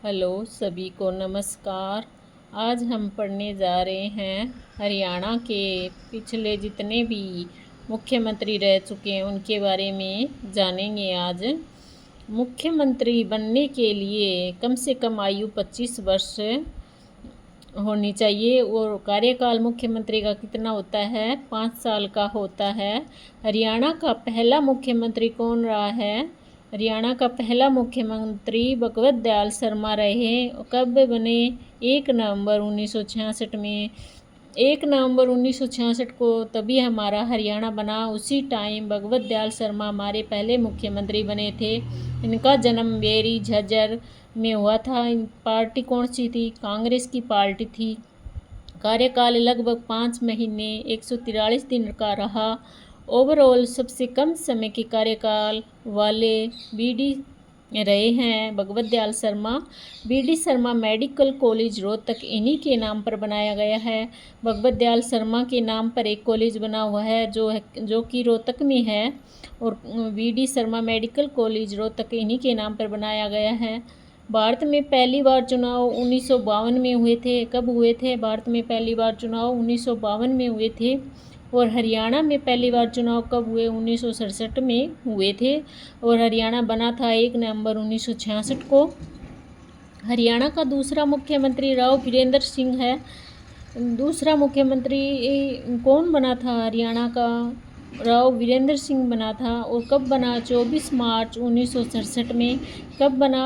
Hello सभी को नमस्कार। आज हम पढ़ने जा रहे हैं हरियाणा के पिछले जितने भी मुख्यमंत्री रह चुके हैं उनके बारे में जानेंगे। आज मुख्यमंत्री बनने के लिए कम से कम आयु 25 वर्ष होनी चाहिए और कार्यकाल मुख्यमंत्री का कितना होता है, 5 साल का होता है। हरियाणा का पहला मुख्यमंत्री कौन रहा है? हरियाणा का पहला मुख्यमंत्री भगवत दयाल शर्मा रहे। कब बने? 1 नवंबर 1966 में। 1 नवंबर 1966 को तभी हमारा हरियाणा बना। उसी टाइम भगवत दयाल शर्मा हमारे पहले मुख्यमंत्री बने थे। इनका जन्म बेरी झज्जर में हुआ था। पार्टी कौन सी थी? कांग्रेस की पार्टी थी। कार्यकाल लगभग 5 महीने 143 दिन का रहा। ओवरऑल सबसे कम समय के कार्यकाल वाले बीडी रहे हैं Bhagwat Dayal Sharma. BD Sharma medical college Rohtak इन्हीं के नाम पर बनाया गया है। भगवत दयाल शर्मा के नाम पर एक कॉलेज बना हुआ है जो कि रोहतक में है और BD Sharma medical college Rohtak इन्हीं के नाम पर बनाया गया है। भारत में पहली बार चुनाव 1952 में हुए थे। कब हुए थे? भारत में पहली बार चुनाव 1952 में हुए थे। और हरियाणा में पहली बार चुनाव कब हुए? 1967 में हुए थे और हरियाणा बना था 1 नवंबर 1966 को। हरियाणा का दूसरा मुख्यमंत्री राव वीरेंद्र सिंह है। दूसरा मुख्यमंत्री कौन बना था हरियाणा का? राव वीरेंद्र सिंह बना था। और कब बना? 24 मार्च 1967 में। कब बना?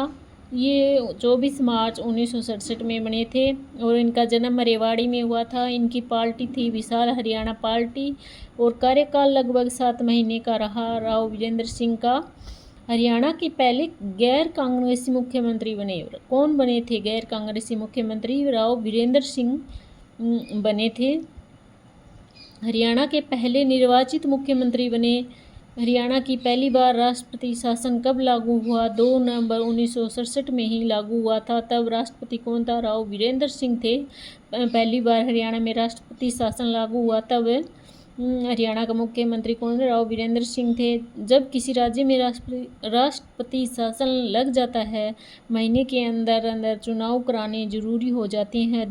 ये 24 मार्च 1967 में बने थे और इनका जन्म रेवाड़ी में हुआ था। इनकी पार्टी थी विशाल हरियाणा पार्टी और कार्यकाल लगभग 7 महीने का रहा राव वीरेंद्र सिंह का। हरियाणा के पहले गैर कांग्रेसी मुख्यमंत्री बने। कौन बने थे गैर कांग्रेसी मुख्यमंत्री? राव वीरेंद्र सिंह बने थे। हरियाणा के पहले निर्वाचित मुख्यमंत्री बने। हरियाणा की पहली बार राष्ट्रपति शासन कब लागू हुआ? 2 नवंबर 1967 में ही लागू हुआ था। तब राष्ट्रपति कौन था? राव वीरेंद्र सिंह थे। पहली बार हरियाणा में राष्ट्रपति शासन लागू हुआ तब हरियाणा का मुख्यमंत्री कौन? राव वीरेंद्र सिंह थे। जब किसी राज्य में राष्ट्रपति शासन लग जाता है, महीने के अंदर अंदर चुनाव कराने जरूरी हो जाते हैं।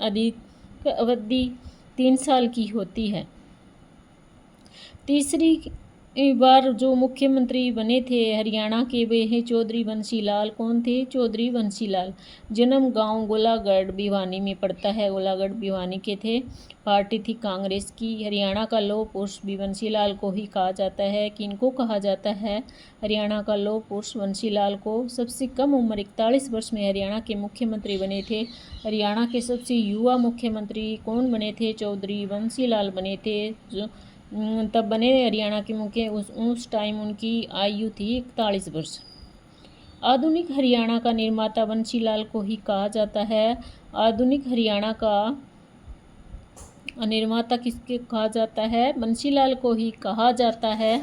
अधिक अवधि 3 साल की होती है। तीसरी बार जो मुख्यमंत्री बने थे हरियाणा के वे हैं चौधरी बंसी लाल। कौन थे? चौधरी बंसी लाल। जन्म गांव गोलागढ़ भिवानी में पड़ता है। गोलागढ़ भिवानी के थे। पार्टी थी कांग्रेस की। हरियाणा का लौह पुरुष भी बंसी लाल को ही कहा जाता है। किनको कहा जाता है? हरियाणा का लौह पुरुष बंसी लाल को। सबसे कम उम्र 41 वर्ष में हरियाणा के मुख्यमंत्री बने थे। हरियाणा के सबसे युवा मुख्यमंत्री कौन बने थे? चौधरी बंसी लाल बने थे। जो तब बने हरियाणा के मुख्य उस टाइम उनकी आयु थी 41 वर्ष। आधुनिक हरियाणा का निर्माता बंसी लाल को ही कहा जाता है। आधुनिक हरियाणा का निर्माता किसके कहा जाता है? बंसी लाल को ही कहा जाता है।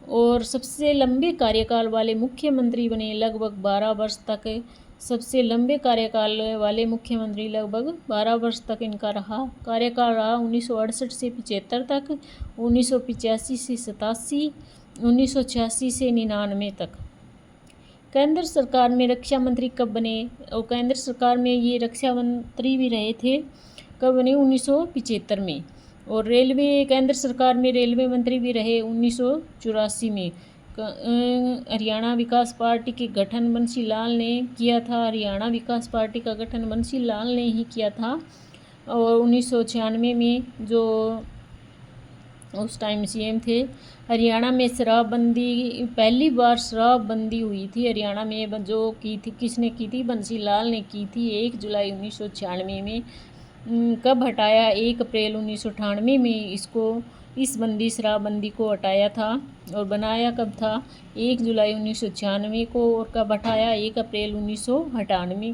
और सबसे लंबे कार्यकाल वाले मुख्यमंत्री बने लगभग 12 वर्ष तक। सबसे लंबे कार्यकाल वाले मुख्यमंत्री लगभग 12 वर्ष तक इनका रहा कार्यकाल रहा। 1968 से 75 तक, 1985 से 87, 1986 से 99 तक। केंद्र सरकार में रक्षा मंत्री कब बने? और केंद्र सरकार में ये रक्षा मंत्री भी रहे थे। कब बने? 1975 में। और रेलवे केंद्र सरकार में रेलवे मंत्री भी रहे 1984 में। हरियाणा विकास पार्टी के गठन बंसी लाल ने किया था। हरियाणा विकास पार्टी का गठन बंसी लाल ने ही किया था। और 1996 में जो उस टाइम सीएम थे। हरियाणा में शराबबंदी, पहली बार शराबबंदी हुई थी हरियाणा में। जो की थी, किसने की थी? बंसी लाल ने की थी 1 जुलाई 1996 में। कब हटाया? 1 अप्रैल 1998 में इस शराबबंदी को हटाया था। और बनाया कब था? 1 जुलाई 1996 को। और कब हटाया? 1 अप्रैल 1998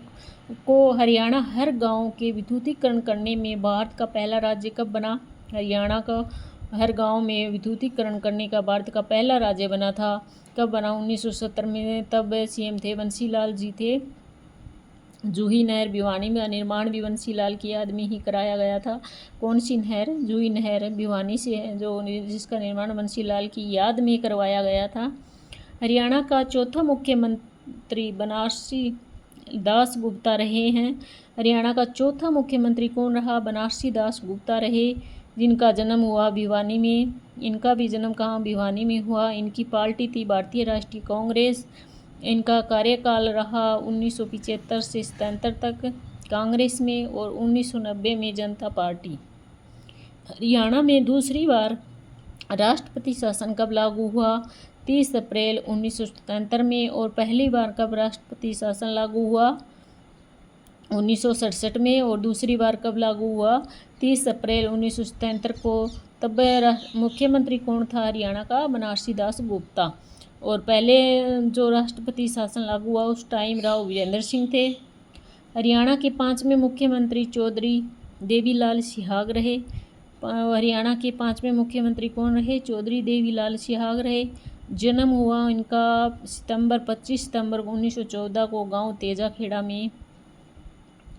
को। हरियाणा हर गांव के विद्युतीकरण करने में भारत का पहला राज्य कब बना? हरियाणा का हर गांव में विद्युतीकरण करने का भारत का पहला राज्य बना था। कब बना? 1970 में। तब सीएम थे बंसी लाल जी थे। जूही नहर भिवानी में निर्माण भी बंसी लाल की याद में ही कराया गया था। कौन सी नहर? जूही नहर भिवानी से है जिसका निर्माण बंसी लाल की याद में करवाया गया था। हरियाणा का चौथा मुख्यमंत्री बनारसी दास गुप्ता रहे हैं। हरियाणा का चौथा मुख्यमंत्री कौन रहा? बनारसी दास गुप्ता रहे, जिनका जन्म हुआ भिवानी में। इनका भी जन्म कहाँ? भिवानी में हुआ। इनकी पार्टी थी भारतीय राष्ट्रीय कांग्रेस। इनका कार्यकाल रहा 1975 से 77 तक कांग्रेस में और 1990 में जनता पार्टी। हरियाणा में दूसरी बार राष्ट्रपति शासन कब लागू हुआ? 30 अप्रैल 1977 में। और पहली बार कब राष्ट्रपति शासन लागू हुआ? 1967 में। और दूसरी बार कब लागू हुआ? 30 अप्रैल 1977 को। तब मुख्यमंत्री कौन था हरियाणा का? बनारसी दास गुप्ता। और पहले जो राष्ट्रपति शासन लागू हुआ उस टाइम राव वीरेंद्र सिंह थे। हरियाणा के 5वें मुख्यमंत्री चौधरी देवीलाल सिहाग रहे। हरियाणा के 5वें मुख्यमंत्री कौन रहे? चौधरी देवीलाल सिहाग रहे। जन्म हुआ इनका 25 सितंबर 1914 को गांव तेजाखेड़ा में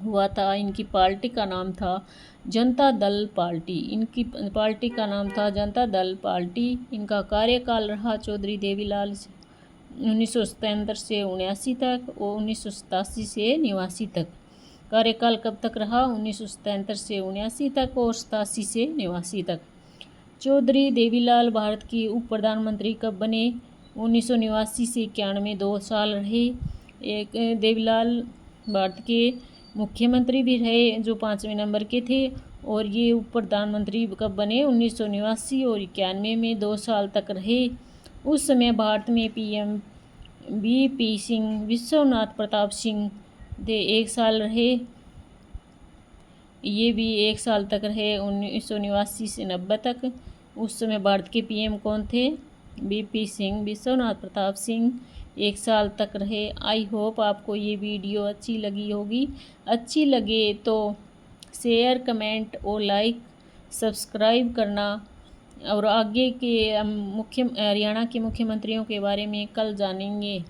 हुआ था। इनकी पार्टी का नाम था जनता दल पार्टी। इनकी पार्टी का नाम था जनता दल पार्टी। इनका कार्यकाल रहा चौधरी देवीलाल 1977 से 79 तक और 1987 से 89 तक। कार्यकाल कब तक रहा? 1977 से 79 तक और 87 से 89 तक। चौधरी देवीलाल भारत के उप प्रधानमंत्री कब बने? 1989 से 91, 2 साल रहे। एक देवीलाल भारत के मुख्यमंत्री भी रहे जो 5वें नंबर के थे। और ये उप प्रधानमंत्री कब बने? 1989 और 91 में 2 साल तक रहे। उस समय भारत में PM VP सिंह, विश्वनाथ प्रताप सिंह थे, 1 साल रहे। ये भी 1 साल तक रहे 1989 से 90 तक। उस समय भारत के PM कौन थे? VP सिंह, विश्वनाथ प्रताप सिंह, 1 साल तक रहे। आई होप आपको ये वीडियो अच्छी लगी होगी। अच्छी लगे तो शेयर, कमेंट और लाइक, सब्सक्राइब करना। और आगे के हरियाणा के मुख्यमंत्रियों के बारे में कल जानेंगे।